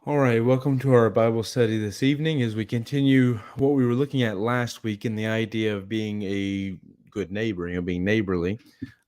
All right, welcome to our Bible study this evening as we continue what we were looking at last week in the idea of being a good neighbor, being neighborly.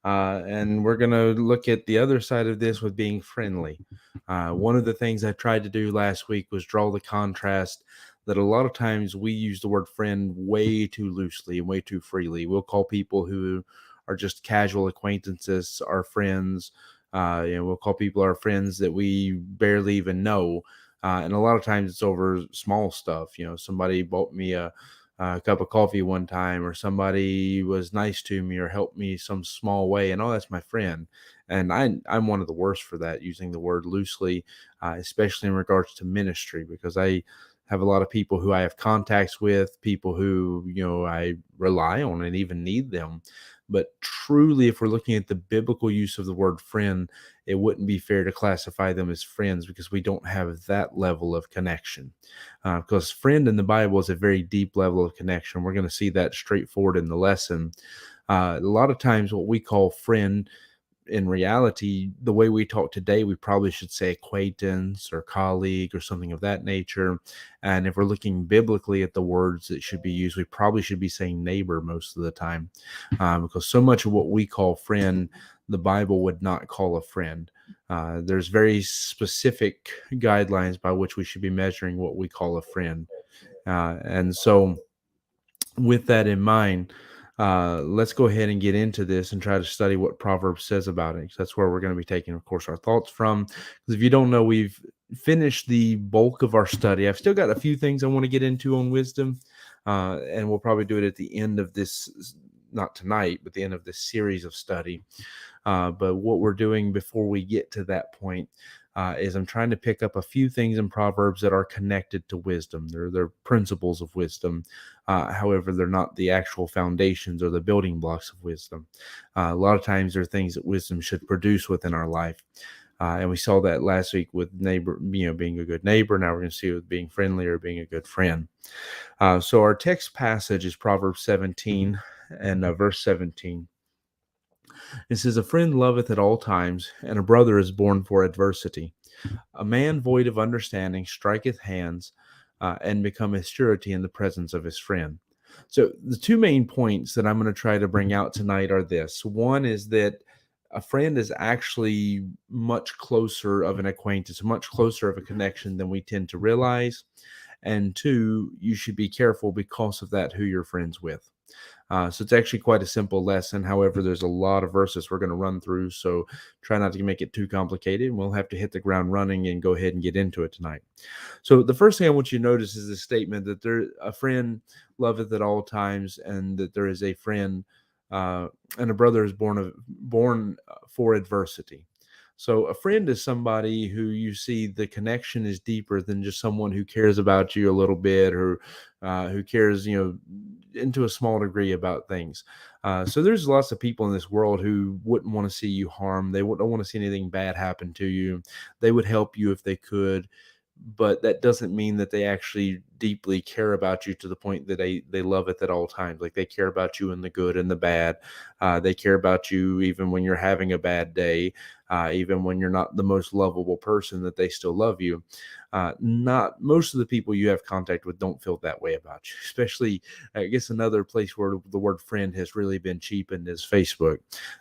And we're going to look at the other side of this with being friendly. One of the things I tried to do last week was draw the contrast that a lot of times we use the word friend way too loosely and way too freely. We'll call people who are just casual acquaintances our friends. We'll call people our friends that we barely even know, and a lot of times it's over small stuff. Somebody bought me a cup of coffee one time, or somebody was nice to me or helped me some small way, and oh, that's my friend. And I'm one of the worst for that, using the word loosely, especially in regards to ministry, because I have a lot of people who I have contacts with, people who I rely on and even need them. But truly, if we're looking at the biblical use of the word friend, it wouldn't be fair to classify them as friends because we don't have that level of connection. Because friend in the Bible is a very deep level of connection. We're going to see that straightforward in the lesson. A lot of times, what we call friend, in reality, the way we talk today, we probably should say acquaintance or colleague or something of that nature. And if we're looking biblically at the words that should be used, we probably should be saying neighbor most of the time, because so much of what we call friend, the Bible would not call a friend. There's very specific guidelines by which we should be measuring what we call a friend. And so, with that in mind, let's go ahead and get into this and try to study what Proverbs says about it. 'Cause that's where we're going to be taking, of course, our thoughts from. Because if you don't know, we've finished the bulk of our study. I've still got a few things I want to get into on wisdom, and we'll probably do it at the end of this, not tonight, but the end of this series of study. But what we're doing before we get to that point is I'm trying to pick up a few things in Proverbs that are connected to wisdom. They're principles of wisdom. However, they're not the actual foundations or the building blocks of wisdom. A lot of times, they're things that wisdom should produce within our life. And we saw that last week with neighbor, being a good neighbor. Now we're going to see it with being friendly or being a good friend. So our text passage is Proverbs 17 and verse 17. It says, "A friend loveth at all times, and a brother is born for adversity. A man void of understanding striketh hands, and becometh surety in the presence of his friend." So, the two main points that I'm going to try to bring out tonight are this. One is that a friend is actually much closer of an acquaintance, much closer of a connection than we tend to realize. And two, you should be careful because of that who you're friends with. So it's actually quite a simple lesson. However, there's a lot of verses we're going to run through. So try not to make it too complicated. We'll have to hit the ground running and go ahead and get into it tonight. So the first thing I want you to notice is the statement that there a friend loveth at all times, and that there is a friend, and a brother is born for adversity. So a friend is somebody who you see the connection is deeper than just someone who cares about you a little bit, or who cares, into a small degree about things. So there's lots of people in this world who wouldn't want to see you harm. They don't want to see anything bad happen to you. They would help you if they could, but that doesn't mean that they actually deeply care about you to the point that they love it at all times. Like, they care about you in the good and the bad. They care about you even when you're having a bad day, even when you're not the most lovable person, that they still love you. Not most of the people you have contact with don't feel that way about you. Especially, I guess, another place where the word friend has really been cheapened is Facebook.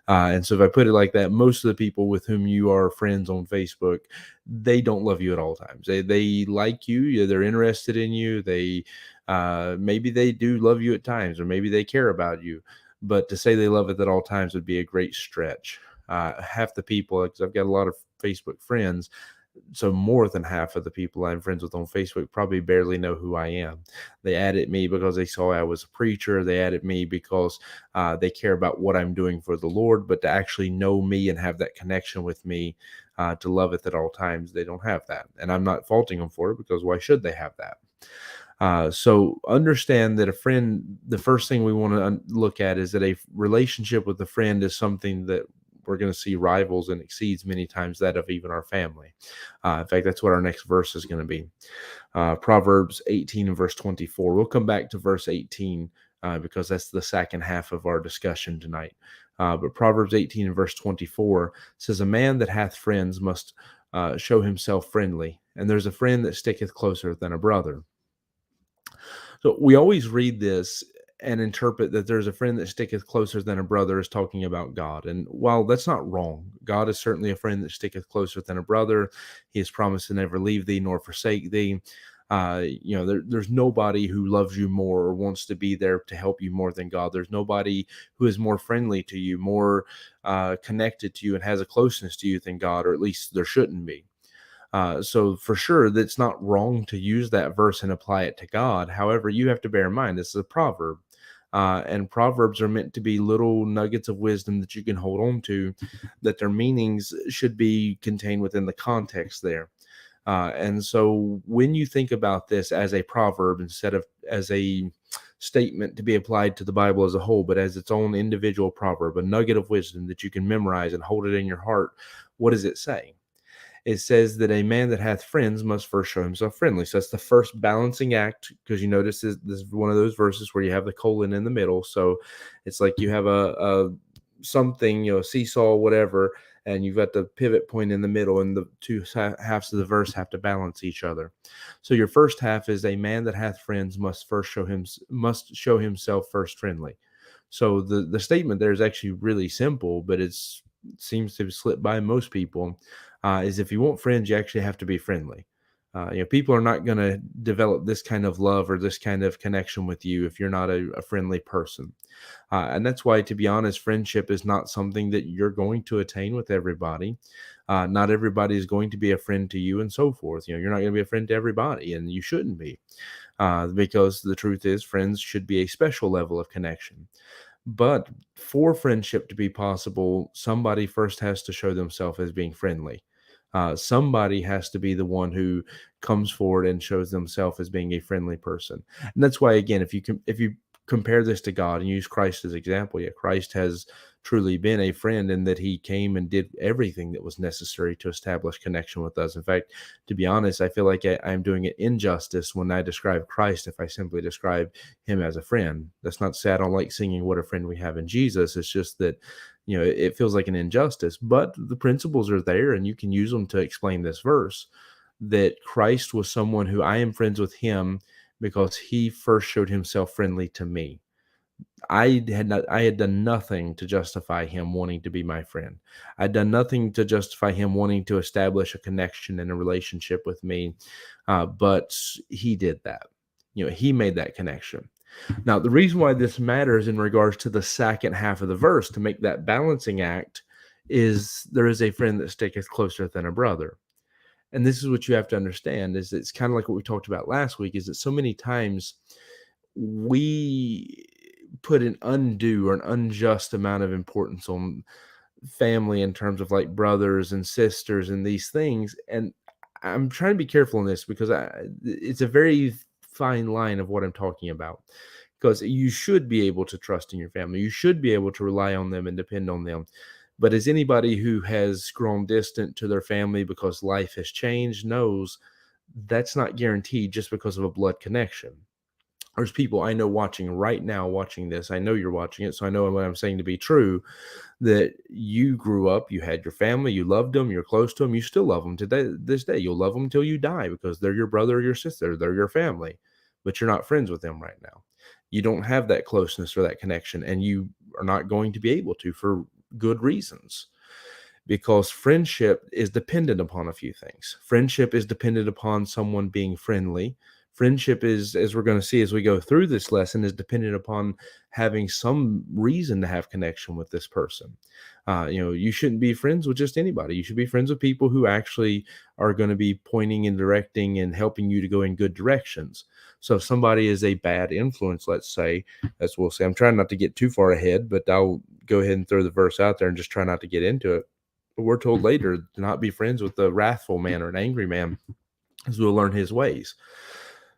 And so if I put it like that, most of the people with whom you are friends on Facebook, they don't love you at all times. They like you, yeah, they're interested in you. They maybe they do love you at times, or maybe they care about you. But to say they love it at all times would be a great stretch. Half the people, because I've got a lot of Facebook friends, so more than half of the people I'm friends with on Facebook probably barely know who I am. They added me because they saw I was a preacher. They added me because they care about what I'm doing for the Lord. But to actually know me and have that connection with me, to love it at all times, they don't have that. And I'm not faulting them for it, because why should they have that? So understand that a friend, the first thing we want to look at is that a relationship with a friend is something that we're going to see rivals and exceeds many times that of even our family. In fact, that's what our next verse is going to be. Proverbs 18 and verse 24. We'll come back to verse 18, because that's the second half of our discussion tonight. But Proverbs 18 and verse 24 says, "A man that hath friends must show himself friendly, and there's a friend that sticketh closer than a brother. So we always read this and interpret that there's a friend that sticketh closer than a brother is talking about God. And while that's not wrong, God is certainly a friend that sticketh closer than a brother. He has promised to never leave thee nor forsake thee. There's nobody who loves you more or wants to be there to help you more than God. There's nobody who is more friendly to you, more connected to you, and has a closeness to you than God, or at least there shouldn't be. So for sure, that's not wrong to use that verse and apply it to God. However, you have to bear in mind this is a proverb, and proverbs are meant to be little nuggets of wisdom that you can hold on to, that their meanings should be contained within the context there. And so when you think about this as a proverb instead of as a statement to be applied to the Bible as a whole, but as its own individual proverb, a nugget of wisdom that you can memorize and hold it in your heart, what does it say? It says that a man that hath friends must first show himself friendly. So that's the first balancing act, because you notice this is one of those verses where you have the colon in the middle. So it's like you have a something, seesaw, whatever, and you've got the pivot point in the middle, and the two halves of the verse have to balance each other. So your first half is a man that hath friends must show himself first friendly. So the statement there is actually really simple, but it seems to slip by most people. Is if you want friends, you actually have to be friendly. People are not going to develop this kind of love or this kind of connection with you if you're not a friendly person. And that's why, to be honest, friendship is not something that you're going to attain with everybody. Not everybody is going to be a friend to you and so forth. You're not going to be a friend to everybody, and you shouldn't be, because the truth is friends should be a special level of connection. But for friendship to be possible, somebody first has to show themselves as being friendly. Somebody has to be the one who comes forward and shows themselves as being a friendly person. And that's why, again, if you compare this to God and use Christ as example, yeah, Christ has truly been a friend in that he came and did everything that was necessary to establish connection with us. In fact, to be honest, I feel like I'm doing it injustice when I describe Christ if I simply describe him as a friend. That's not to say I don't like singing What a Friend We Have in Jesus. It's just that it feels like an injustice, but the principles are there and you can use them to explain this verse, that Christ was someone who I am friends with him because he first showed himself friendly to me. I had done nothing to justify him wanting to be my friend. I'd done nothing to justify him wanting to establish a connection and a relationship with me. But he did that. He made that connection. Now, the reason why this matters in regards to the second half of the verse to make that balancing act is there is a friend that sticketh closer than a brother. And this is what you have to understand is it's kind of like what we talked about last week, is that so many times we put an undue or an unjust amount of importance on family in terms of like brothers and sisters and these things. And I'm trying to be careful in this because it's a very fine line of what I'm talking about. Because you should be able to trust in your family. You should be able to rely on them and depend on them. But as anybody who has grown distant to their family because life has changed knows, that's not guaranteed just because of a blood connection. There's people I know watching right now, watching this. I know you're watching it, so I know what I'm saying to be true, that you grew up, you had your family, you loved them, you're close to them, you still love them today. This day, you'll love them until you die because they're your brother or your sister, they're your family, but you're not friends with them right now. You don't have that closeness or that connection, and you are not going to be able to for good reasons, because friendship is dependent upon a few things. Friendship is dependent upon someone being friendly. Friendship is, as we're going to see as we go through this lesson, is dependent upon having some reason to have connection with this person. You shouldn't be friends with just anybody. You should be friends with people who actually are going to be pointing and directing and helping you to go in good directions. So if somebody is a bad influence, let's say, as we'll say, I'm trying not to get too far ahead, but I'll go ahead and throw the verse out there and just try not to get into it. But we're told later to not be friends with a wrathful man or an angry man, as we'll learn his ways.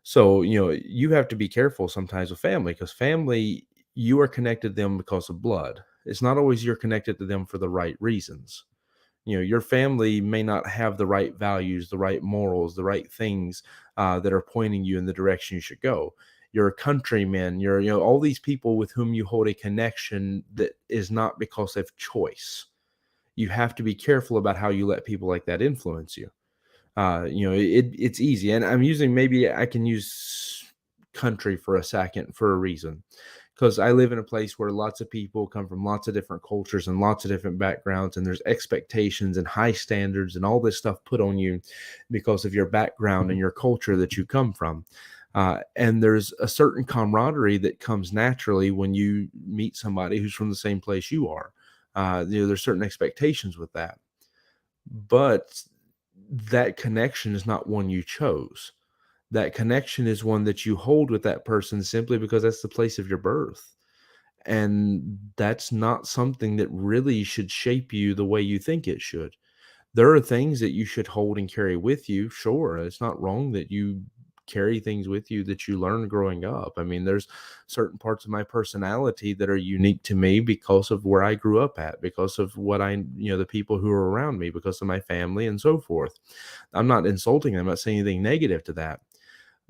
So, you have to be careful sometimes with family, because family, you are connected to them because of blood. It's not always you're connected to them for the right reasons. Your family may not have the right values, the right morals, the right things that are pointing you in the direction you should go. Your countrymen, all these people with whom you hold a connection that is not because of choice. you have to be careful about how you let people like that influence you. It's easy, and I'm using, maybe I can use country for a second for a reason, because I live in a place where lots of people come from lots of different cultures and lots of different backgrounds, and there's expectations and high standards and all this stuff put on you because of your background and your culture that you come from. And there's a certain camaraderie that comes naturally when you meet somebody who's from the same place you are. There's certain expectations with that, but that connection is not one you chose. That connection is one that you hold with that person simply because that's the place of your birth. And that's not something that really should shape you the way you think it should. There are things that you should hold and carry with you. Sure, it's not wrong that you carry things with you that you learned growing up. I mean, there's certain parts of my personality that are unique to me because of where I grew up at, because of what the people who are around me, because of my family and so forth. I'm not insulting them. I'm not saying anything negative to that.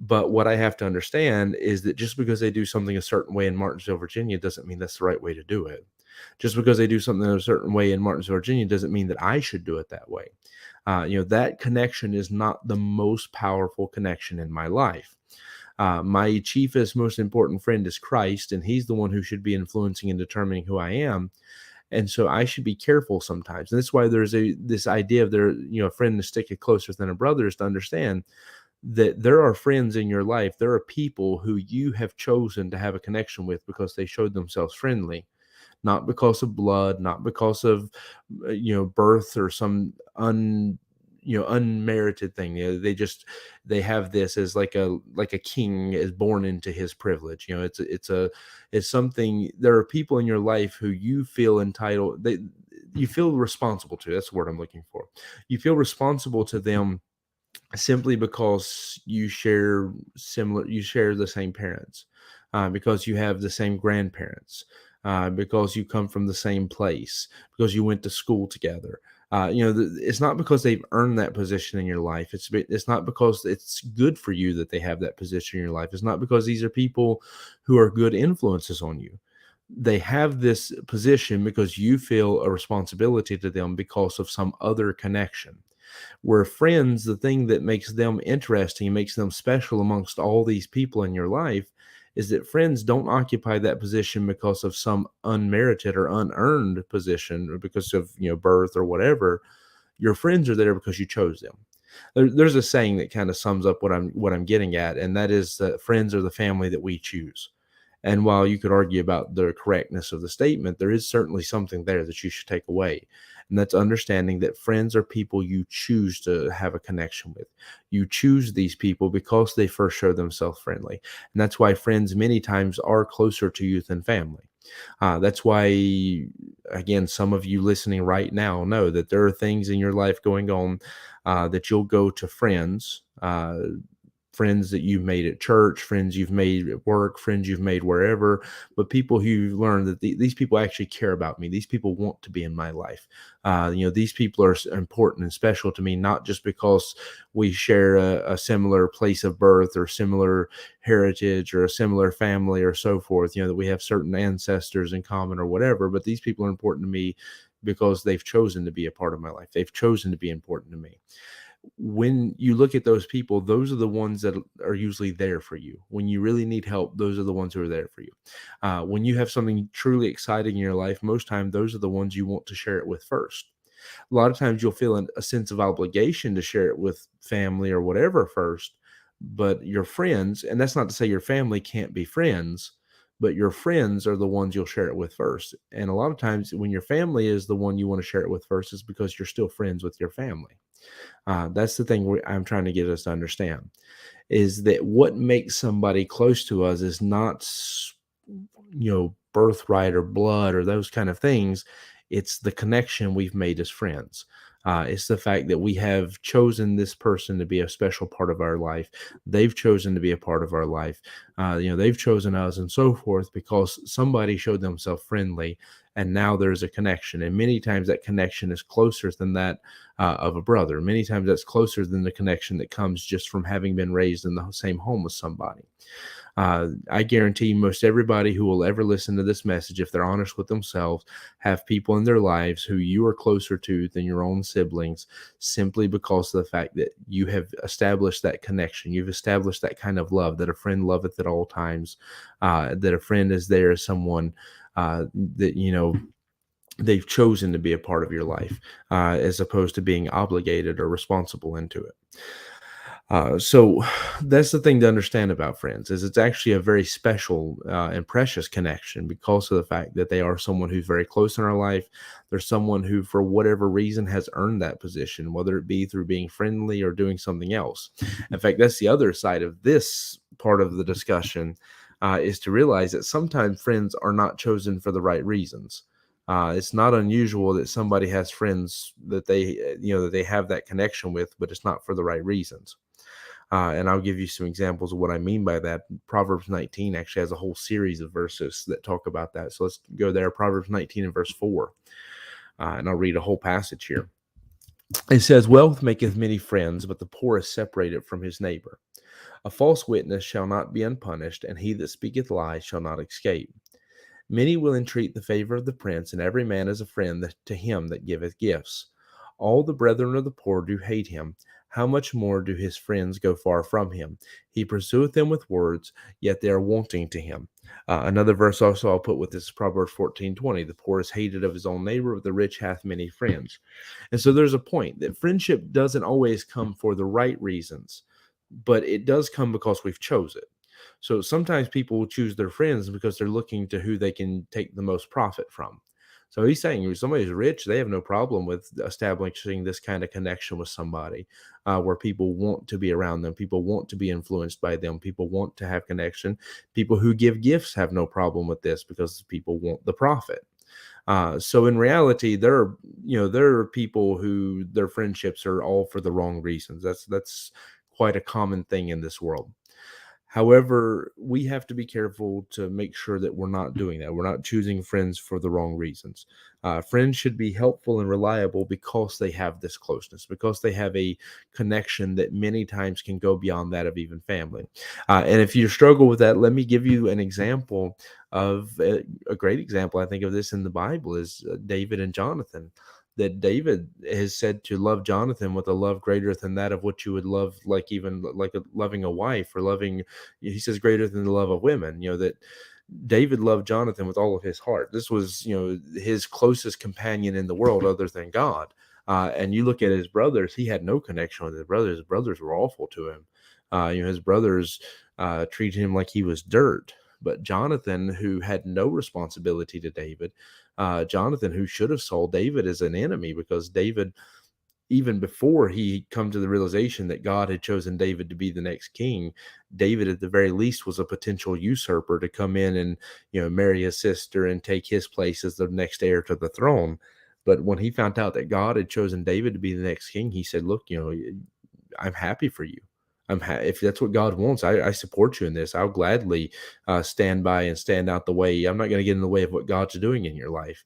But what I have to understand is that just because they do something a certain way in Martinsville, Virginia, doesn't mean that's the right way to do it. Just because they do something a certain way in Martinsville, Virginia, doesn't mean that I should do it that way. That connection is not the most powerful connection in my life. My chiefest, most important friend is Christ, and he's the one who should be influencing and determining who I am. And so I should be careful sometimes. And that's why there's this idea of a friend to stick it closer than a brother, is to understand that there are friends in your life. There are people who you have chosen to have a connection with because they showed themselves friendly, not because of blood, not because of birth or some unmerited thing. They have this as like a king is born into his privilege. It's something. There are people in your life who you feel entitled, you feel responsible to. That's the word I'm looking for. You feel responsible to them simply because you share the same parents, because you have the same grandparents, because you come from the same place, because you went to school together. It's not because they've earned that position in your life. It's not because it's good for you that they have that position in your life. It's not because these are people who are good influences on you. They have this position because you feel a responsibility to them because of some other connection. Where friends, the thing that makes them interesting and makes them special amongst all these people in your life, is that friends don't occupy that position because of some unmerited or unearned position, or because of birth or whatever. Your friends are there because you chose them. There's a saying that kind of sums up what I'm getting at, and that is that friends are the family that we choose. And while you could argue about the correctness of the statement, there is certainly something there that you should take away. And that's understanding that friends are people you choose to have a connection with. You choose these people because they first show themselves friendly. And that's why friends many times are closer to you than family. That's why, again, some of you listening right now know that there are things in your life going on that you'll go to friends. Friends that you've made at church, friends you've made at work, friends you've made wherever, but people who you've learned that these people actually care about me. These people want to be in my life. These people are important and special to me, not just because we share a similar place of birth or similar heritage or a similar family or so forth, that we have certain ancestors in common or whatever, but these people are important to me because they've chosen to be a part of my life. They've chosen to be important to me. When you look at those people, those are the ones that are usually there for you. When you really need help, those are the ones who are there for you. When you have something truly exciting in your life, most time those are the ones you want to share it with first. A lot of times you'll feel a sense of obligation to share it with family or whatever first, but your friends, and that's not to say your family can't be friends, but your friends are the ones you'll share it with first. And a lot of times when your family is the one you want to share it with first, is because you're still friends with your family. That's the thing I'm trying to get us to understand, is that what makes somebody close to us is not, birthright or blood or those kind of things. It's the connection we've made as friends. It's the fact that we have chosen this person to be a special part of our life. They've chosen to be a part of our life. They've chosen us and so forth because somebody showed themselves friendly, and now there's a connection. And many times that connection is closer than that of a brother. Many times that's closer than the connection that comes just from having been raised in the same home with somebody. I guarantee most everybody who will ever listen to this message, if they're honest with themselves, have people in their lives who you are closer to than your own siblings, simply because of the fact that you have established that connection. You've established that kind of love, that a friend loveth at all times, that a friend is there as someone that, they've chosen to be a part of your life, as opposed to being obligated or responsible into it. So that's the thing to understand about friends, is it's actually a very special and precious connection because of the fact that they are someone who's very close in our life. They're someone who, for whatever reason, has earned that position, whether it be through being friendly or doing something else. In fact, that's the other side of this part of the discussion, is to realize that sometimes friends are not chosen for the right reasons. It's not unusual that somebody has friends that that they have that connection with, but it's not for the right reasons. And I'll give you some examples of what I mean by that. Proverbs 19 actually has a whole series of verses that talk about that. So let's go there. Proverbs 19 and verse 4. And I'll read a whole passage here. It says, "Wealth maketh many friends, but the poor is separated from his neighbor. A false witness shall not be unpunished, and he that speaketh lies shall not escape. Many will entreat the favor of the prince, and every man is a friend to him that giveth gifts. All the brethren of the poor do hate him. How much more do his friends go far from him? He pursueth them with words, yet they are wanting to him." Another verse also I'll put with this is Proverbs 14:20. "The poor is hated of his own neighbor, but the rich hath many friends." And so there's a point that friendship doesn't always come for the right reasons, but it does come because we've chose it. So sometimes people will choose their friends because they're looking to who they can take the most profit from. So he's saying if somebody's rich, they have no problem with establishing this kind of connection with somebody, where people want to be around them, people want to be influenced by them, people want to have connection. People who give gifts have no problem with this because people want the profit. So in reality, there are people who their friendships are all for the wrong reasons. That's quite a common thing in this world. However, we have to be careful to make sure that we're not doing that. We're not choosing friends for the wrong reasons. Friends should be helpful and reliable because they have this closeness, because they have a connection that many times can go beyond that of even family. And if you struggle with that, let me give you an example of a great example. I think of this in the Bible is David and Jonathan. That David has said to love Jonathan with a love greater than that of what you would love, like even like loving a wife or loving, he says, greater than the love of women. That David loved Jonathan with all of his heart. This was, his closest companion in the world other than God. And you look at his brothers, he had no connection with his brothers. His brothers were awful to him. His brothers treated him like he was dirt. But Jonathan, who had no responsibility to David, Jonathan, who should have saw David as an enemy, because David, even before he come to the realization that God had chosen David to be the next king, David at the very least was a potential usurper to come in and marry his sister and take his place as the next heir to the throne. But when he found out that God had chosen David to be the next king, he said, "Look, I'm happy for you. If that's what God wants, I support you in this. I'll gladly stand by and stand out the way. I'm not going to get in the way of what God's doing in your life."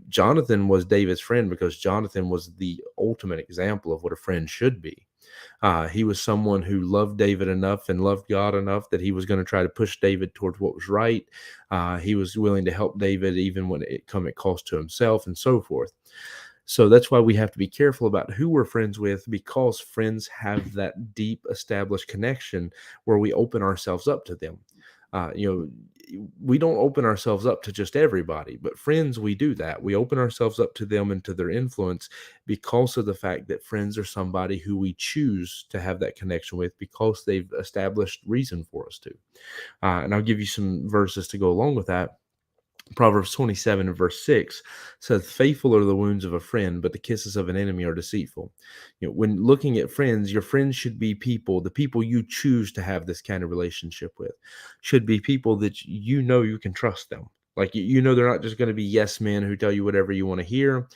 Jonathan was David's friend because Jonathan was the ultimate example of what a friend should be. He was someone who loved David enough and loved God enough that he was going to try to push David towards what was right. He was willing to help David even when it come at cost to himself and so forth. So that's why we have to be careful about who we're friends with, because friends have that deep established connection where we open ourselves up to them. We don't open ourselves up to just everybody, but friends, we do that. We open ourselves up to them and to their influence because of the fact that friends are somebody who we choose to have that connection with because they've established reason for us to. And I'll give you some verses to go along with that. Proverbs 27 and verse 6 says, "Faithful are the wounds of a friend, but the kisses of an enemy are deceitful." When looking at friends, your friends should be the people you choose to have this kind of relationship with, should be people that you can trust them. Like, they're not just going to be yes men who tell you whatever you want to hear.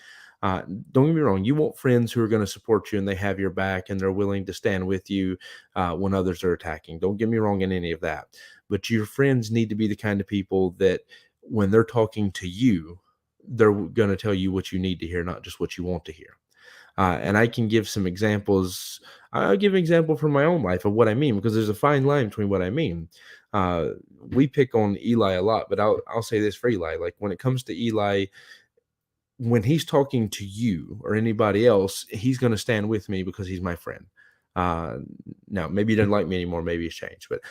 Don't get me wrong, you want friends who are going to support you and they have your back and they're willing to stand with you when others are attacking. Don't get me wrong in any of that. But your friends need to be the kind of people that when they're talking to you, they're going to tell you what you need to hear, not just what you want to hear. And I can give some examples. I'll give an example from my own life of what I mean, because there's a fine line between what I mean. Uh, we pick on Eli a lot, but I'll say this for Eli. Like when it comes to Eli, when he's talking to you or anybody else, he's going to stand with me because he's my friend. Uh, Now, maybe he doesn't like me anymore. Maybe it's changed, but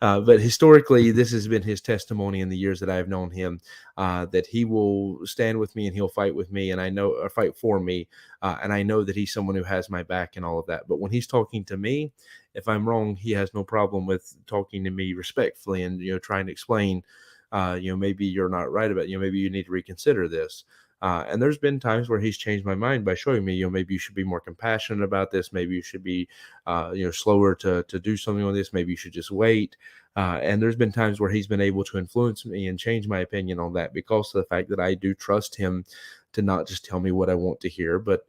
but historically, this has been his testimony in the years that I've known him, that he will stand with me and he'll fight with me, and I know, or fight for me, and I know that he's someone who has my back and all of that. But when he's talking to me, if I'm wrong, he has no problem with talking to me respectfully and trying to explain, maybe you're not right about, maybe you need to reconsider this. And there's been times where he's changed my mind by showing me, maybe you should be more compassionate about this. Maybe you should be, slower to do something on this. Maybe you should just wait. And there's been times where he's been able to influence me and change my opinion on that because of the fact that I do trust him to not just tell me what I want to hear, but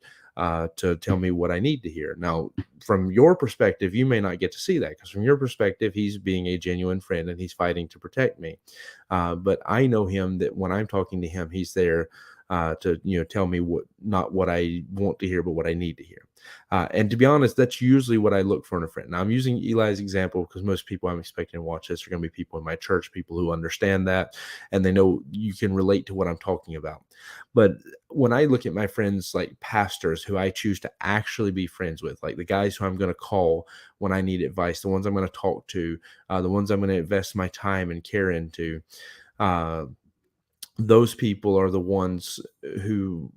to tell me what I need to hear. Now, from your perspective, you may not get to see that because from your perspective, he's being a genuine friend and he's fighting to protect me. But I know him that when I'm talking to him, he's there to tell me not what I want to hear, but what I need to hear. And to be honest, that's usually what I look for in a friend. Now I'm using Eli's example because most people I'm expecting to watch this are going to be people in my church, people who understand that, and they know you can relate to what I'm talking about. But when I look at my friends, like pastors who I choose to actually be friends with, like the guys who I'm going to call when I need advice, the ones I'm going to talk to, the ones I'm going to invest my time and care into, uh, those people are the ones who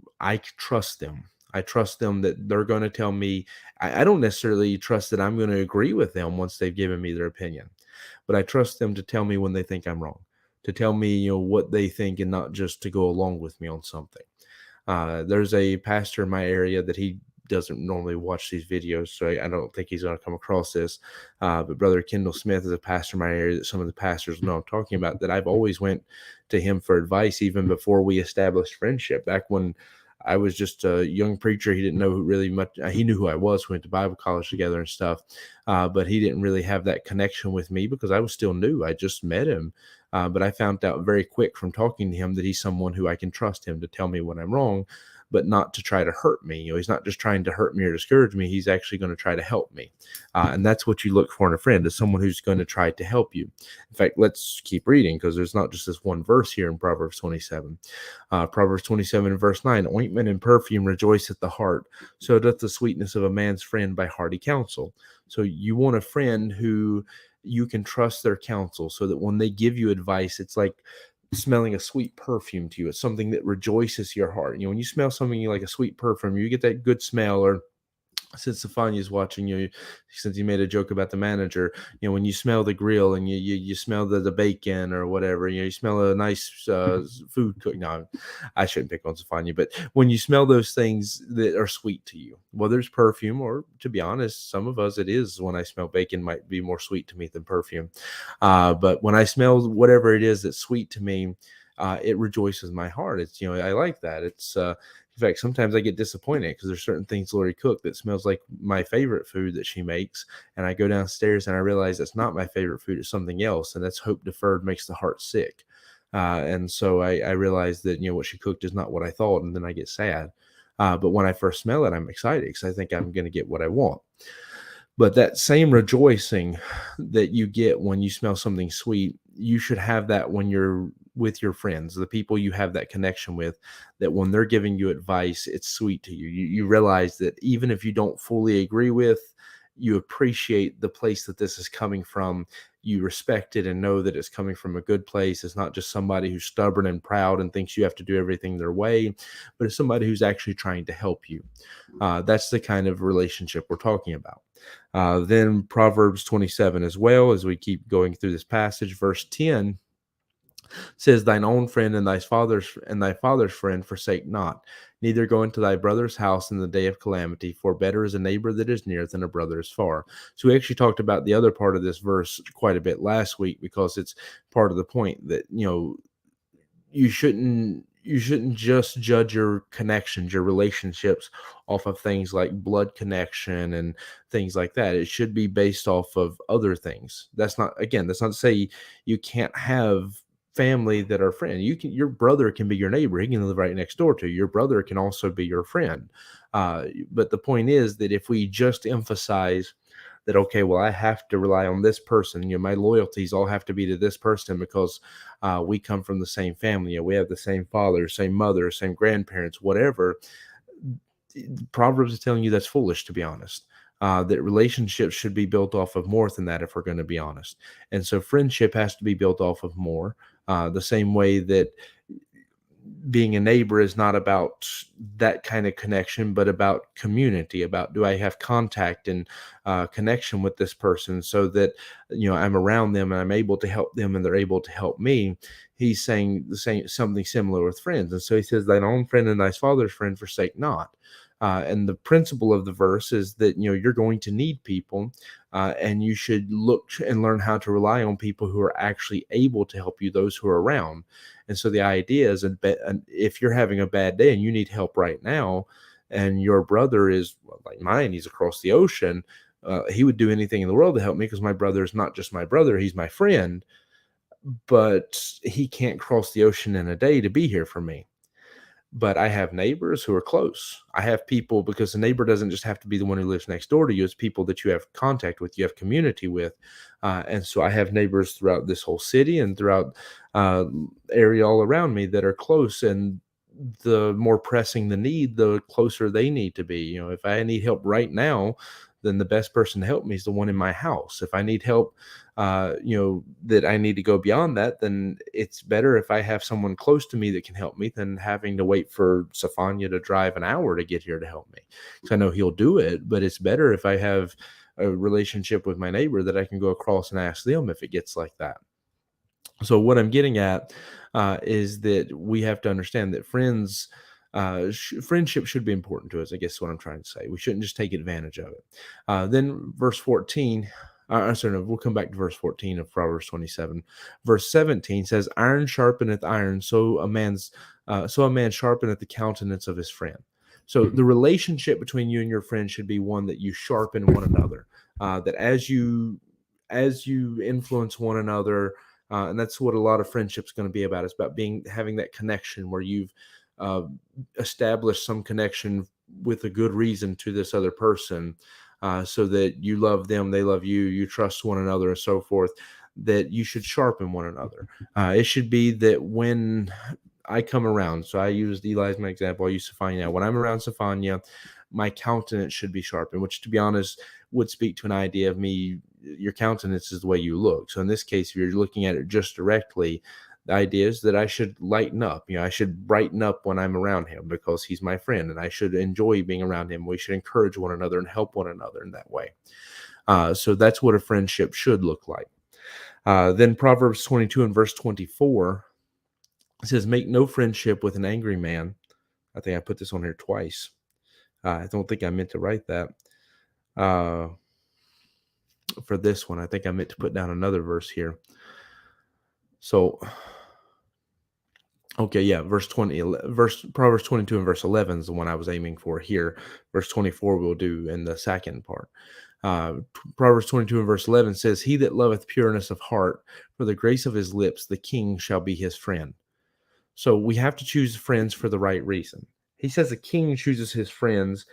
trust them. I trust them that they're going to tell me. I don't necessarily trust that I'm going to agree with them once they've given me their opinion, but I trust them to tell me when they think I'm wrong, to tell me, what they think and not just to go along with me on something. There's a pastor in my area that he doesn't normally watch these videos, so I don't think he's going to come across this. But Brother Kendall Smith is a pastor in my area that some of the pastors know I'm talking about. That I've always went to him for advice even before we established friendship. Back when I was just a young preacher, he didn't know really much. He knew who I was. We went to Bible college together and stuff, but he didn't really have that connection with me because I was still new. I just met him. But I found out very quick from talking to him that he's someone who I can trust him to tell me when I'm wrong, but not to try to hurt me. He's not just trying to hurt me or discourage me. He's actually going to try to help me. And that's what you look for in a friend, is someone who's going to try to help you. In fact, let's keep reading because there's not just this one verse here in Proverbs 27. Proverbs 27 verse 9, ointment and perfume rejoiceth the heart. So doth the sweetness of a man's friend by hearty counsel. So you want a friend who you can trust their counsel so that when they give you advice, it's like smelling a sweet perfume to you. It's something that rejoices your heart. When you smell something like a sweet perfume, you get that good smell. Or since Stefania's watching you, since you made a joke about the manager, when you smell the grill and you smell the bacon or whatever, you smell a nice food cook. No, I shouldn't pick on Stefania, but when you smell those things that are sweet to you, whether it's perfume or, to be honest, some of us, it is when I smell bacon might be more sweet to me than perfume. But when I smell whatever it is that's sweet to me, it rejoices my heart. It's, I like that. It's, in fact, sometimes I get disappointed because there's certain things Lori cook that smells like my favorite food that she makes. And I go downstairs and I realize it's not my favorite food. It's something else. And that's hope deferred makes the heart sick. And so I realize that, what she cooked is not what I thought. And then I get sad. But when I first smell it, I'm excited because I think I'm going to get what I want. But that same rejoicing that you get when you smell something sweet, you should have that when you're with your friends, the people you have that connection with, that when they're giving you advice, it's sweet to you. You realize that even if you don't fully agree with, you appreciate the place that this is coming from. You respect it and know that it's coming from a good place. It's not just somebody who's stubborn and proud and thinks you have to do everything their way, but it's somebody who's actually trying to help you. That's the kind of relationship we're talking about. Then Proverbs 27 as well, as we keep going through this passage, verse 10 says, thine own friend and thy father's friend forsake not, neither go into thy brother's house in the day of calamity, for better is a neighbor that is near than a brother is far. So we actually talked about the other part of this verse quite a bit last week, because it's part of the point that, you shouldn't just judge your connections, your relationships, off of things like blood connection and things like that. It should be based off of other things. That's not to say you can't have family that are friends. Your brother can be your neighbor. He can live right next door to you. Your brother can also be your friend. But the point is that if we just emphasize that, okay, well, I have to rely on this person. My loyalties all have to be to this person because we come from the same family. We have the same father, same mother, same grandparents, whatever. Proverbs is telling you that's foolish, to be honest. That relationships should be built off of more than that, if we're going to be honest. And so friendship has to be built off of more. The same way that being a neighbor is not about that kind of connection, but about community, about, do I have contact and connection with this person so that, I'm around them and I'm able to help them and they're able to help me. He's saying the same, something similar with friends. And so he says, thine own friend and thy father's friend forsake not. And the principle of the verse is that, you're going to need people, and you should look and learn how to rely on people who are actually able to help you, those who are around. And so the idea is, if you're having a bad day and you need help right now, and your brother is like mine, he's across the ocean, he would do anything in the world to help me, because my brother is not just my brother, he's my friend, but he can't cross the ocean in a day to be here for me. But I have neighbors who are close. I have people, because the neighbor doesn't just have to be the one who lives next door to you. It's people that you have contact with, you have community with. And so I have neighbors throughout this whole city and throughout area all around me that are close. And the more pressing the need, the closer they need to be. If I need help right now, then the best person to help me is the one in my house. If I need help, that I need to go beyond that, then it's better if I have someone close to me that can help me than having to wait for Safanya to drive an hour to get here to help me. Because I know he'll do it, but it's better if I have a relationship with my neighbor that I can go across and ask them if it gets like that. So what I'm getting at is that we have to understand that friendship should be important to us. I guess what I'm trying to say. We shouldn't just take advantage of it. Then verse 14. Sorry, no, we'll come back to verse 14 of Proverbs 27. Verse 17 says, "Iron sharpeneth iron, so a man sharpeneth the countenance of his friend." So the relationship between you and your friend should be one that you sharpen one another. That as you influence one another, and that's what a lot of friendship's going to be about. It's about having that connection where you've established some connection with a good reason to this other person. So that you love them, they love you, you trust one another, and so forth, that you should sharpen one another. It should be that when I come around, so I used Eli as my example, I use Safanya. When I'm around Safanya, my countenance should be sharpened, which, to be honest, would speak to an idea of me. Your countenance is the way you look. So in this case, if you're looking at it just directly, the idea is that I should lighten up. I should brighten up when I'm around him because he's my friend, and I should enjoy being around him. We should encourage one another and help one another in that way. So that's what a friendship should look like. Then Proverbs 22 and verse 24 says, "Make no friendship with an angry man." I think I put this on here twice. I don't think I meant to write that. For this one, I think I meant to put down another verse here. So, okay, yeah, Proverbs 22 and verse 11 is the one I was aiming for here. Verse 24 we'll do in the second part. Proverbs 22 and verse 11 says, "He that loveth pureness of heart, for the grace of his lips, the king shall be his friend." So we have to choose friends for the right reason. He says a king chooses his friends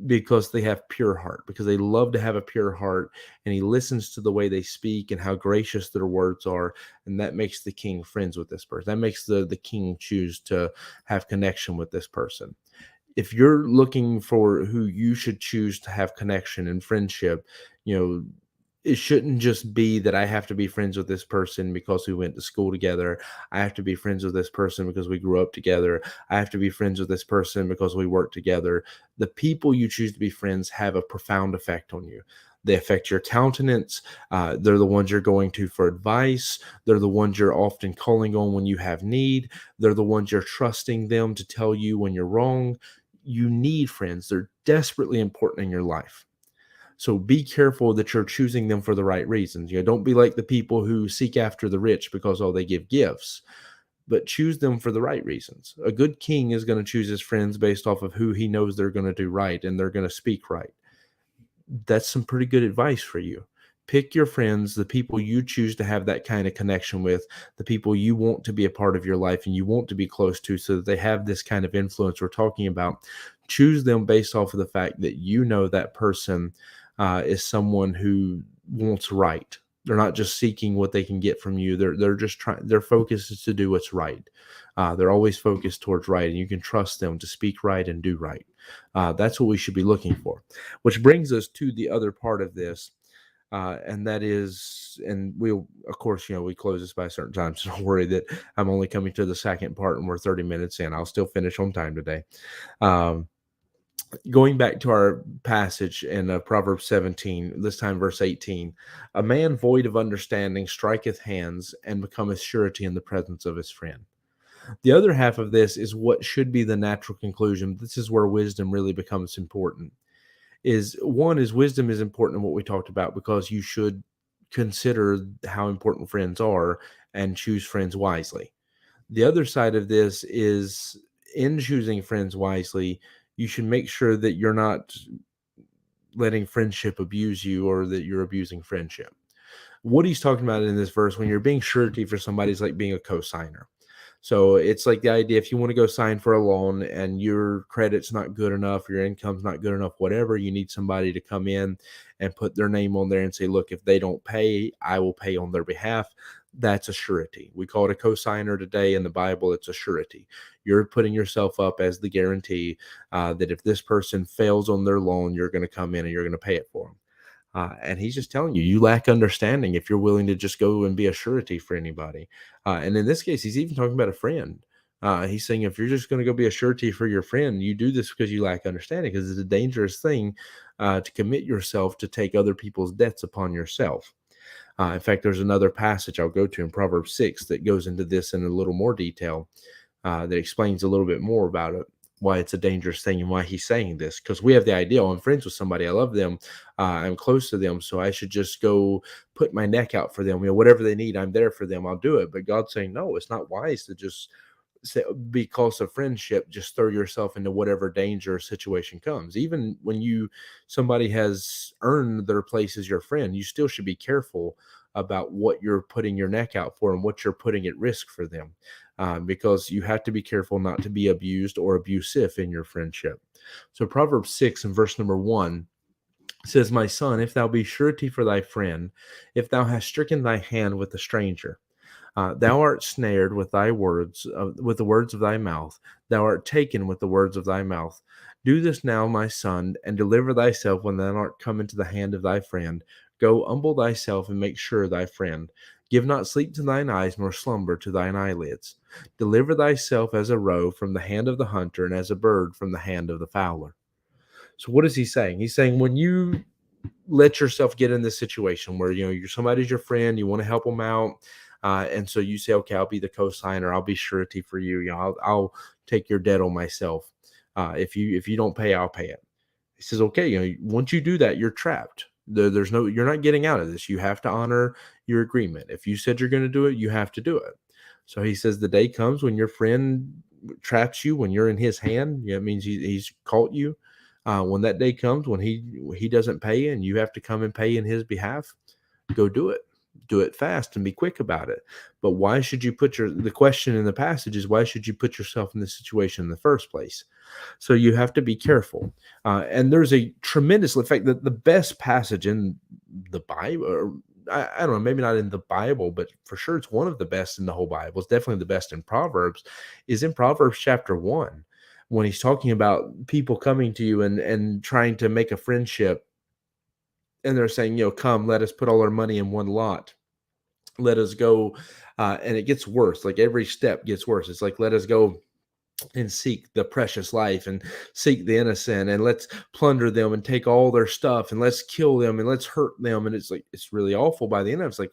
because they have pure heart, because they love to have a pure heart, and he listens to the way they speak and how gracious their words are, and that makes the king friends with this person. That makes the king choose to have connection with this person. If you're looking for who you should choose to have connection and friendship, it shouldn't just be that I have to be friends with this person because we went to school together. I have to be friends with this person because we grew up together. I have to be friends with this person because we work together. The people you choose to be friends have a profound effect on you. They affect your countenance. They're the ones you're going to for advice. They're the ones you're often calling on when you have need. They're the ones you're trusting them to tell you when you're wrong. You need friends. They're desperately important in your life. So be careful that you're choosing them for the right reasons. Don't be like the people who seek after the rich because, they give gifts, but choose them for the right reasons. A good king is going to choose his friends based off of who he knows they're going to do right and they're going to speak right. That's some pretty good advice for you. Pick your friends, the people you choose to have that kind of connection with, the people you want to be a part of your life and you want to be close to so that they have this kind of influence we're talking about. Choose them based off of the fact that you know that person is someone who wants right. They're not just seeking what they can get from you. They're just trying. Their focus is to do what's right. They're always focused towards right, and you can trust them to speak right and do right. That's what we should be looking for. Which brings us to the other part of this, and that is, and we'll, of course, we close this by a certain time, so don't worry that I'm only coming to the second part and we're 30 minutes in. I'll still finish on time today. Um, Going back to our passage in Proverbs 17, this time verse 18, a man void of understanding striketh hands and becometh surety in the presence of his friend. The other half of this is what should be the natural conclusion. This is where wisdom really becomes important. Is wisdom is important in what we talked about, because you should consider how important friends are and choose friends wisely. The other side of this is, in choosing friends wisely, you should make sure that you're not letting friendship abuse you, or that you're abusing friendship. What he's talking about in this verse, when you're being surety for somebody, is like being a co-signer. So it's like the idea, if you want to go sign for a loan and your credit's not good enough, your income's not good enough, whatever, you need somebody to come in and put their name on there and say, look, if they don't pay, I will pay on their behalf. That's a surety. We call it a co-signer today. In the Bible, it's a surety. You're putting yourself up as the guarantee that if this person fails on their loan, you're going to come in and you're going to pay it for them. And he's just telling you, you lack understanding if you're willing to just go and be a surety for anybody. And in this case, he's even talking about a friend. He's saying, if you're just going to go be a surety for your friend, you do this because you lack understanding, because it's a dangerous thing to commit yourself to take other people's debts upon yourself. In fact, there's another passage I'll go to in Proverbs 6 that goes into this in a little more detail, that explains a little bit more about it, why it's a dangerous thing and why he's saying this. Because we have the idea, I'm friends with somebody, I love them, I'm close to them, so I should just go put my neck out for them. Whatever they need, I'm there for them, I'll do it. But God's saying, no, it's not wise to just say, because of friendship, just throw yourself into whatever danger situation comes. Even when somebody has earned their place as your friend, you still should be careful about what you're putting your neck out for and what you're putting at risk for them, because you have to be careful not to be abused or abusive in your friendship. So Proverbs 6 and verse number 1 says, my son, if thou be surety for thy friend, if thou hast stricken thy hand with a stranger, thou art snared with thy words, with the words of thy mouth. Thou art taken with the words of thy mouth. Do this now, my son, and deliver thyself when thou art come into the hand of thy friend. Go, humble thyself, and make sure thy friend. Give not sleep to thine eyes, nor slumber to thine eyelids. Deliver thyself as a roe from the hand of the hunter, and as a bird from the hand of the fowler. So what is he saying? He's saying, when you let yourself get in this situation where somebody's your friend, you want to help them out, and so you say, okay, I'll be the co-signer, I'll be surety for you. I'll take your debt on myself. If you don't pay, I'll pay it. He says, okay, once you do that, you're trapped. You're not getting out of this. You have to honor your agreement. If you said you're going to do it, you have to do it. So he says, the day comes when your friend traps you, when you're in his hand. It means he's caught you. When that day comes, when he doesn't pay and you have to come and pay in his behalf, go do it. Do it fast and be quick about it. But why should you the question in the passage is, why should you put yourself in this situation in the first place? So you have to be careful. And there's a tremendous, in fact, the best passage in the Bible, or I don't know, maybe not in the Bible, but for sure it's one of the best in the whole Bible. It's definitely the best in Proverbs, is in Proverbs chapter 1, when he's talking about people coming to you and trying to make a friendship. And they're saying, come, let us put all our money in one lot. Let us go. And it gets worse. Like every step gets worse. It's like, let us go and seek the precious life and seek the innocent, and let's plunder them and take all their stuff, and let's kill them and let's hurt them. And it's like, it's really awful. By the end of it's like,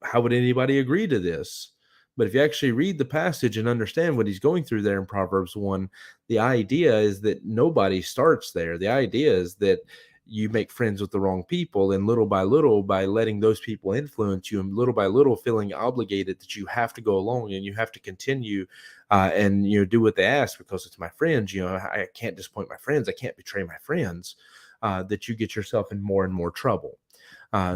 how would anybody agree to this? But if you actually read the passage and understand what he's going through there in Proverbs 1, the idea is that nobody starts there. The idea is that you make friends with the wrong people, and little by little, by letting those people influence you, and little by little feeling obligated that you have to go along and you have to continue and do what they ask because it's my friends. I can't disappoint my friends, I can't betray my friends. That you get yourself in more and more trouble.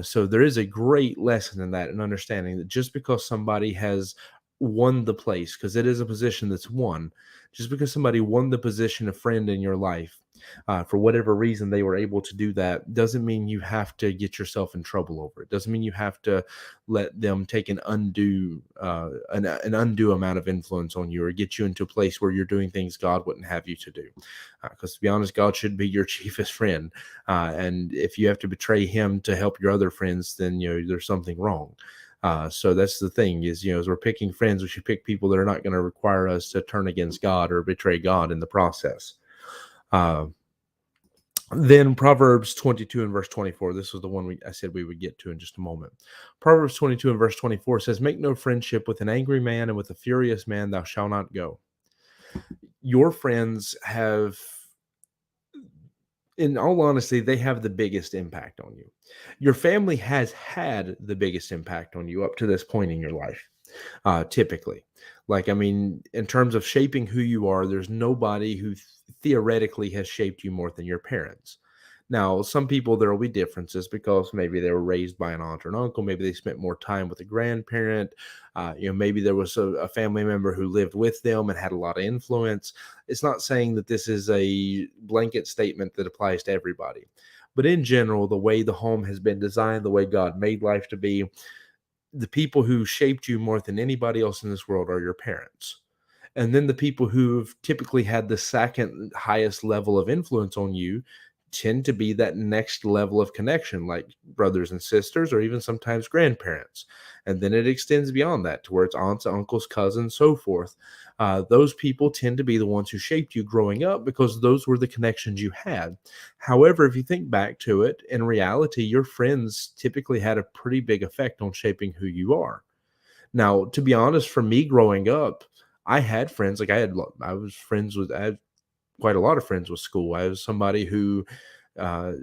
So there is a great lesson in that, and understanding that just because somebody has won the place, because it is a position that's won. Just because somebody won the position of friend in your life, for whatever reason they were able to do that, doesn't mean you have to get yourself in trouble over it. Doesn't mean you have to let them take an undue amount of influence on you, or get you into a place where you're doing things God wouldn't have you to do. Because to be honest, God should be your chiefest friend, and if you have to betray Him to help your other friends, then there's something wrong. So that's the thing is, as we're picking friends, we should pick people that are not going to require us to turn against God or betray God in the process. Then Proverbs 22 and verse 24. This was the one I said we would get to in just a moment. Proverbs 22 and verse 24 says, "Make no friendship with an angry man, and with a furious man thou shalt not go." Your friends have, in all honesty, they have the biggest impact on you. Your family has had the biggest impact on you up to this point in your life, typically. Like, I mean, in terms of shaping who you are, there's nobody who theoretically has shaped you more than your parents. Now, some people, there will be differences because maybe they were raised by an aunt or an uncle. Maybe they spent more time with a grandparent. Maybe there was a family member who lived with them and had a lot of influence. It's not saying that this is a blanket statement that applies to everybody. But in general, the way the home has been designed, the way God made life to be, the people who shaped you more than anybody else in this world are your parents. And then the people who've typically had the second highest level of influence on you tend to be that next level of connection, like brothers and sisters, or even sometimes grandparents. And then it extends beyond that to where it's aunts, uncles, cousins, so forth. Those people tend to be the ones who shaped you growing up because those were the connections you had. However, if you think back to it, in reality, your friends typically had a pretty big effect on shaping who you are. Now, to be honest, for me growing up, I had friends. Like I had quite a lot of friends with school. I was somebody who,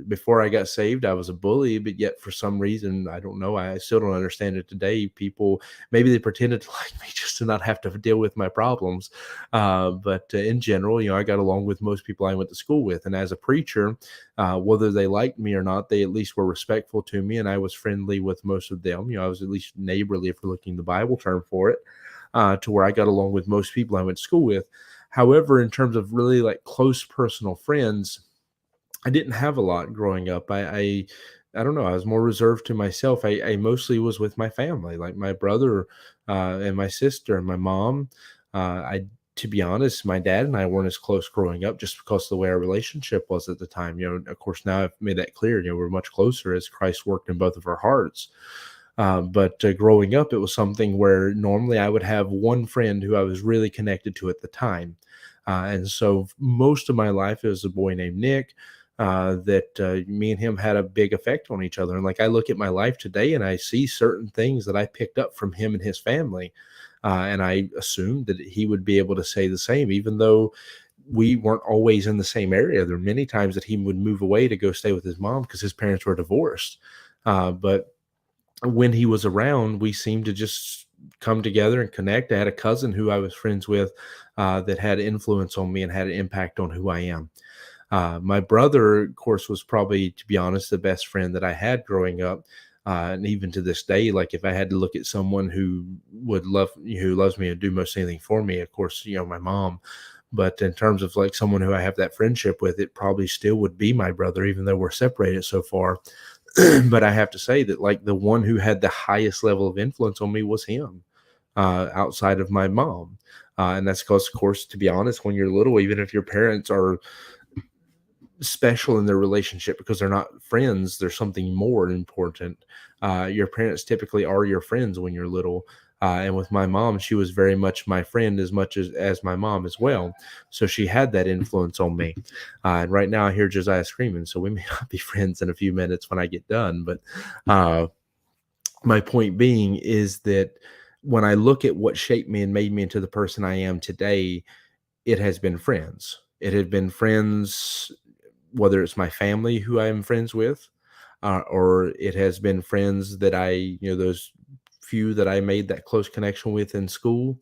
before I got saved, I was a bully, but yet for some reason, I don't know, I still don't understand it today. People, maybe they pretended to like me just to not have to deal with my problems. But in general, I got along with most people I went to school with. And as a preacher, whether they liked me or not, they at least were respectful to me. And I was friendly with most of them. I was at least neighborly, if we're looking the Bible term for it, to where I got along with most people I went to school with. However, in terms of really like close personal friends, I didn't have a lot growing up. I don't know. I was more reserved to myself. I mostly was with my family, like my brother and my sister and my mom. To be honest, my dad and I weren't as close growing up just because of the way our relationship was at the time. Of course, now I've made that clear. We're much closer as Christ worked in both of our hearts. But growing up, it was something where normally I would have one friend who I was really connected to at the time. And so most of my life, it was a boy named Nick, that me and him had a big effect on each other. And like I look at my life today and I see certain things that I picked up from him and his family. And I assumed that he would be able to say the same, even though we weren't always in the same area. There were many times that he would move away to go stay with his mom because his parents were divorced. But when he was around, we seemed to just come together and connect. I had a cousin who I was friends with that had influence on me and had an impact on who I am. My brother, of course, was probably, to be honest, the best friend that I had growing up. And even to this day, like if I had to look at someone who who loves me and do most anything for me, of course, my mom. But in terms of like someone who I have that friendship with, it probably still would be my brother, even though we're separated so far. But I have to say that like the one who had the highest level of influence on me was him, outside of my mom. And that's because, of course, to be honest, when you're little, even if your parents are special in their relationship because they're not friends, there's something more important. Your parents typically are your friends when you're little. And with my mom, she was very much my friend as much as my mom as well. So she had that influence on me. And right now I hear Josiah screaming, so we may not be friends in a few minutes when I get done. But uh, my point being is that when I look at what shaped me and made me into the person I am today, it has been friends. It had been friends, whether it's my family who I am friends with, or it has been friends that those few that I made that close connection with in school.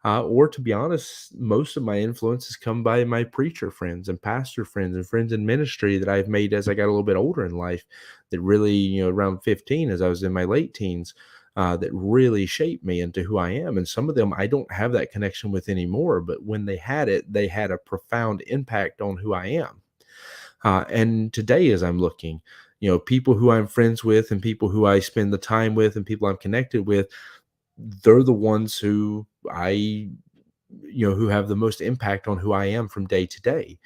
Or to be honest, most of my influence has come by my preacher friends and pastor friends and friends in ministry that I've made as I got a little bit older in life. That really, around 15, as I was in my late teens, that really shaped me into who I am. And some of them I don't have that connection with anymore, but when they had it, they had a profound impact on who I am. And today, as I'm looking, people who I'm friends with and people who I spend the time with and people I'm connected with, they're the ones who who have the most impact on who I am from day to day.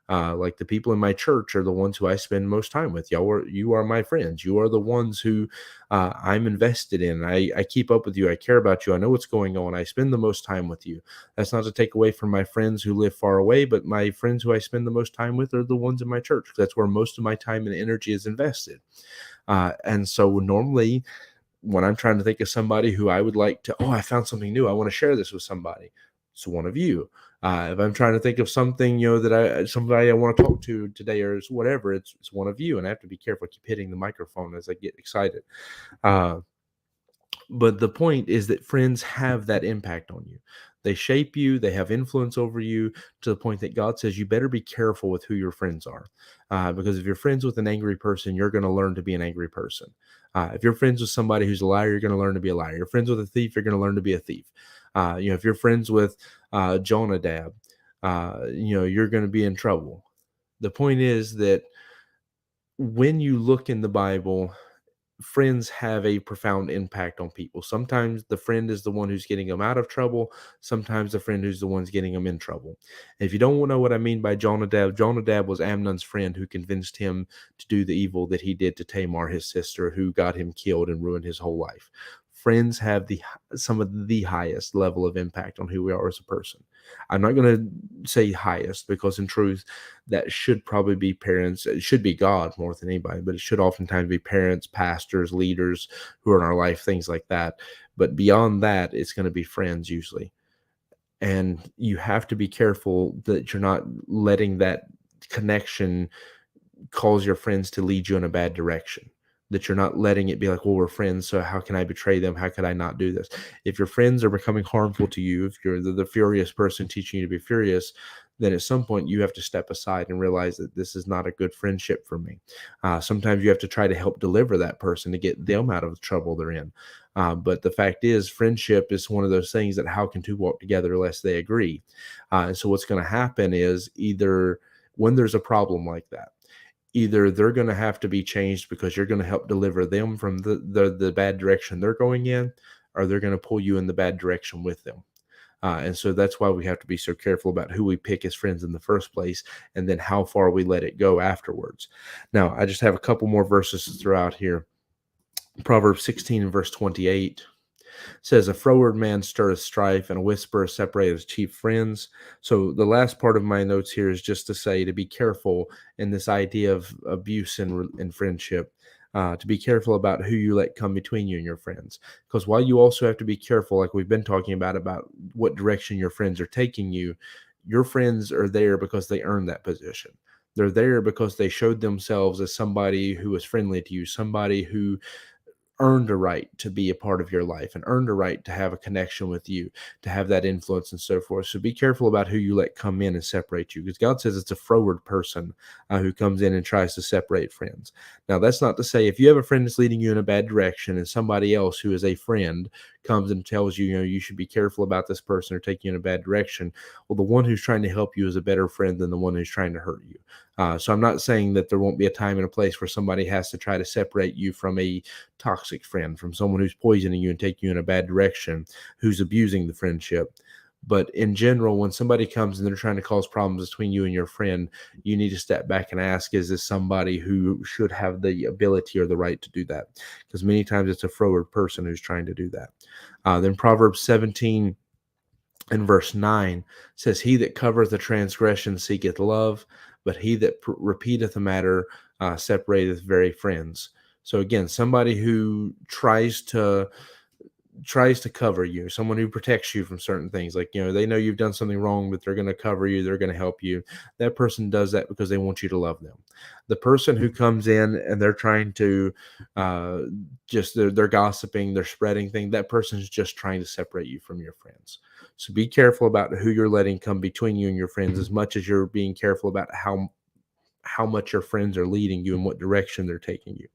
Like the people in my church are the ones who I spend most time with. You are my friends. You are the ones who I'm invested in. I keep up with you. I care about you. I know what's going on. I spend the most time with you. That's not to take away from my friends who live far away, but my friends who I spend the most time with are the ones in my church. That's where most of my time and energy is invested. And so normally, when I'm trying to think of somebody who I would like to, I found something new. I want to share this with somebody. It's one of you. If I'm trying to think of something, somebody I want to talk to today or whatever, it's one of you. And I have to be careful. I keep hitting the microphone as I get excited. Uh, but the point is that friends have that impact on you. They shape you, they have influence over you to the point that God says you better be careful with who your friends are. Because if you're friends with an angry person, you're going to learn to be an angry person. If you're friends with somebody who's a liar, you're going to learn to be a liar. You're friends with a thief, you're going to learn to be a thief. If you're friends with Jonadab, you're going to be in trouble. The point is that when you look in the Bible, friends have a profound impact on people. Sometimes the friend is the one who's getting them out of trouble. Sometimes the friend who's the one's getting them in trouble. And if you don't know what I mean by Jonadab, Jonadab was Amnon's friend who convinced him to do the evil that he did to Tamar, his sister, who got him killed and ruined his whole life. Friends have some of the highest level of impact on who we are as a person. I'm not going to say highest because in truth, that should probably be parents. It should be God more than anybody, but it should oftentimes be parents, pastors, leaders who are in our life, things like that. But beyond that, it's going to be friends usually. And you have to be careful that you're not letting that connection cause your friends to lead you in a bad direction. That you're not letting it be like, well, we're friends, so how can I betray them? How could I not do this? If your friends are becoming harmful to you, if you're the furious person teaching you to be furious, then at some point you have to step aside and realize that this is not a good friendship for me. Sometimes you have to try to help deliver that person to get them out of the trouble they're in. But the fact is, friendship is one of those things that how can two walk together unless they agree? And so what's going to happen is either when there's a problem like that, either they're going to have to be changed because you're going to help deliver them from the bad direction they're going in, or they're going to pull you in the bad direction with them. And so that's why we have to be so careful about who we pick as friends in the first place and then how far we let it go afterwards. Now, I just have a couple more verses to throw out here. Proverbs 16 and verse 28 says, a froward man stirreth strife, and a whisperer separateth chief friends. So the last part of my notes here is just to say to be careful in this idea of abuse in friendship. To be careful about who you let come between you and your friends. Because while you also have to be careful, like we've been talking about what direction your friends are taking you, your friends are there because they earned that position. They're there because they showed themselves as somebody who was friendly to you, somebody who earned a right to be a part of your life and earned a right to have a connection with you, to have that influence and so forth. So be careful about who you let come in and separate you, because God says it's a froward person who comes in and tries to separate friends. Now, that's not to say if you have a friend that's leading you in a bad direction and somebody else who is a friend comes and tells you, you should be careful about this person or take you in a bad direction. Well, the one who's trying to help you is a better friend than the one who's trying to hurt you. So I'm not saying that there won't be a time and a place where somebody has to try to separate you from a toxic friend, from someone who's poisoning you and taking you in a bad direction, who's abusing the friendship. But in general, when somebody comes and they're trying to cause problems between you and your friend, you need to step back and ask, is this somebody who should have the ability or the right to do that? Because many times it's a froward person who's trying to do that. Then Proverbs 17 and verse 9 says, he that covereth a transgression seeketh love, but he that repeateth a matter separateth very friends. So again, somebody who tries to cover you, someone who protects you from certain things, like, they know you've done something wrong, but they're going to cover you, they're going to help you. That person does that because they want you to love them. The person who comes in and they're trying to they're gossiping, they're spreading things, that person's just trying to separate you from your friends. So be careful about who you're letting come between you and your friends, as much as you're being careful about how much your friends are leading you and what direction they're taking you.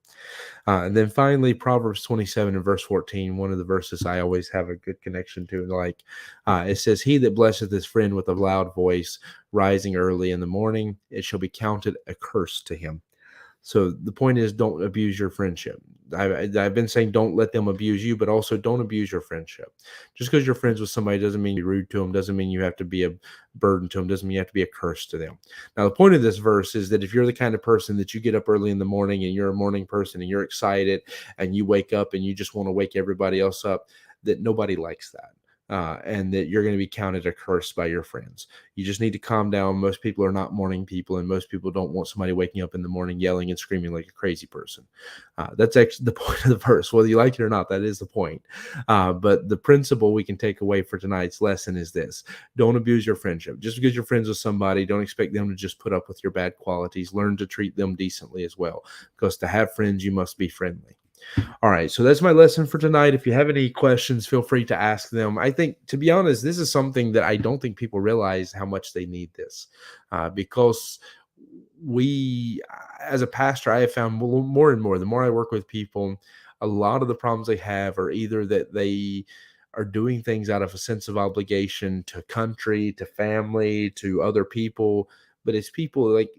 And then finally, Proverbs 27 and verse 14, one of the verses I always have a good connection to. Like it says, "He that blesseth his friend with a loud voice, rising early in the morning, it shall be counted a curse to him." So the point is, don't abuse your friendship. I've been saying don't let them abuse you, but also don't abuse your friendship. Just because you're friends with somebody doesn't mean you're rude to them, doesn't mean you have to be a burden to them, doesn't mean you have to be a curse to them. Now, the point of this verse is that if you're the kind of person that you get up early in the morning and you're a morning person and you're excited and you wake up and you just want to wake everybody else up, that nobody likes that. And that you're going to be counted a curse by your friends. You just need to calm down. Most people are not morning people, and most people don't want somebody waking up in the morning yelling and screaming like a crazy person. That's actually the point of the verse. Whether you like it or not, that is the point. But the principle we can take away for tonight's lesson is this: don't abuse your friendship. Just because you're friends with somebody, don't expect them to just put up with your bad qualities. Learn to treat them decently as well, because to have friends, you must be friendly. All right, so that's my lesson for tonight. If you have any questions, feel free to ask them. I think, to be honest, this is something that I don't think people realize how much they need this, because as a pastor, I have found more and more, the more I work with people, a lot of the problems they have are either that they are doing things out of a sense of obligation to country, to family, to other people, but it's people like,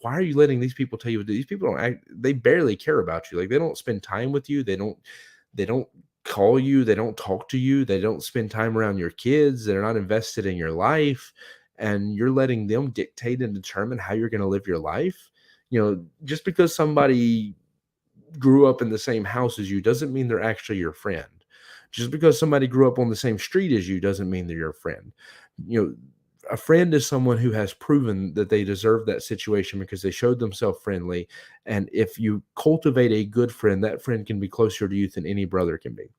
why are you letting these people tell you what to do? These people don't act, they barely care about you. Like, they don't spend time with you. They don't call you. They don't talk to you. They don't spend time around your kids. They're not invested in your life. And you're letting them dictate and determine how you're going to live your life. Just because somebody grew up in the same house as you doesn't mean they're actually your friend. Just because somebody grew up on the same street as you doesn't mean they're your friend. A friend is someone who has proven that they deserve that situation because they showed themselves friendly. And if you cultivate a good friend, that friend can be closer to you than any brother can be.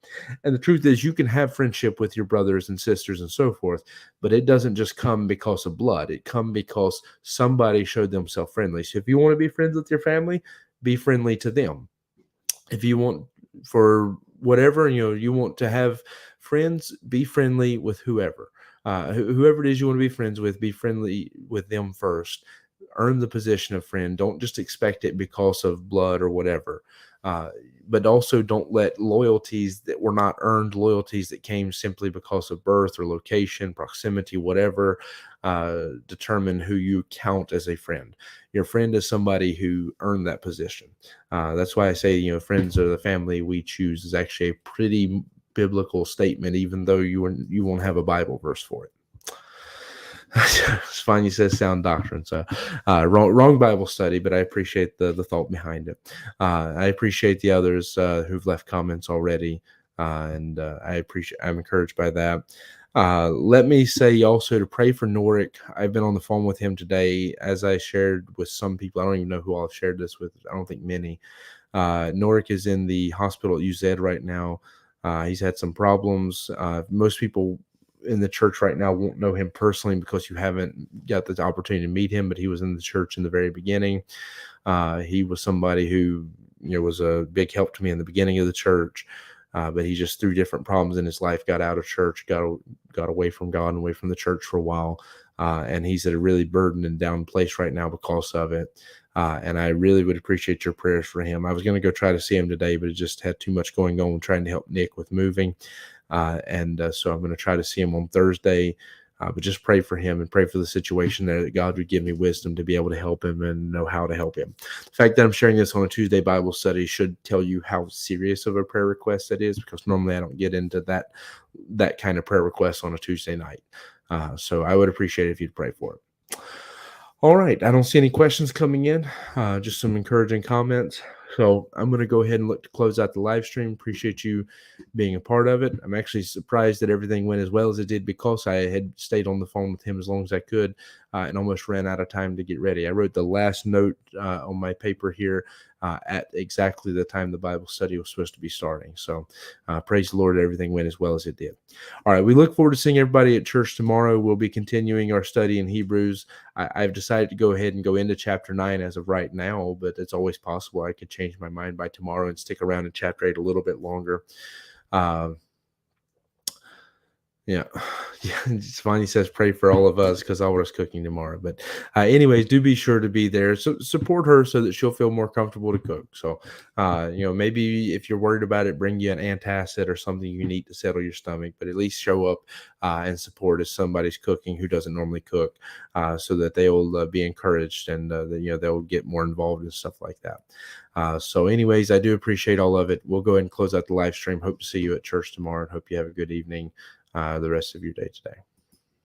And the truth is, you can have friendship with your brothers and sisters and so forth, but it doesn't just come because of blood. It comes because somebody showed themselves friendly. So if you want to be friends with your family, be friendly to them. If you want, for whatever, you want to have friends, be friendly with whoever. Whoever it is you want to be friends with, be friendly with them first. Earn the position of friend. Don't just expect it because of blood or whatever. But also don't let loyalties that were not earned, loyalties that came simply because of birth or location, proximity, whatever, determine who you count as a friend. Your friend is somebody who earned that position. That's why I say, friends are the family we choose is actually a pretty biblical statement, even though you won't have a Bible verse for it. It's fine. You said sound doctrine. So wrong Bible study, but I appreciate the thought behind it. I appreciate the others who've left comments already. And I'm encouraged by that. Let me say also to pray for Norick. I've been on the phone with him today, as I shared with some people. I don't even know who I've shared this with. I don't think many. Norick is in the hospital at UZ right now. He's had some problems. Most people in the church right now won't know him personally because you haven't got the opportunity to meet him, but he was in the church in the very beginning. He was somebody who was a big help to me in the beginning of the church, but he just, through different problems in his life, got out of church, got away from God and away from the church for a while, and he's at a really burdened and down place right now because of it. And I really would appreciate your prayers for him. I was going to go try to see him today, but it just had too much going on trying to help Nick with moving. So I'm going to try to see him on Thursday, but just pray for him and pray for the situation there, that God would give me wisdom to be able to help him and know how to help him. The fact that I'm sharing this on a Tuesday Bible study should tell you how serious of a prayer request that is, because normally I don't get into that kind of prayer request on a Tuesday night. So I would appreciate it if you'd pray for it. All right. I don't see any questions coming in, just some encouraging comments. So I'm going to go ahead and look to close out the live stream. Appreciate you being a part of it. I'm actually surprised that everything went as well as it did, because I had stayed on the phone with him as long as I could and almost ran out of time to get ready. I wrote the last note on my paper here at exactly the time the Bible study was supposed to be starting. So praise the Lord, everything went as well as it did. All right, we look forward to seeing everybody at church tomorrow. We'll be continuing our study in Hebrews. I've decided to go ahead and go into chapter 9 as of right now, but it's always possible I could change my mind by tomorrow and stick around in chapter 8 a little bit longer. Yeah. Yeah. It's fine. He says, pray for all of us because Alra's cooking tomorrow. But, anyways, do be sure to be there. So support her so that she'll feel more comfortable to cook. So, maybe if you're worried about it, bring you an antacid or something you need to settle your stomach, but at least show up and support as somebody's cooking who doesn't normally cook, so that they'll be encouraged and, they'll get more involved and stuff like that. So, anyways, I do appreciate all of it. We'll go ahead and close out the live stream. Hope to see you at church tomorrow and hope you have a good evening the rest of your day today.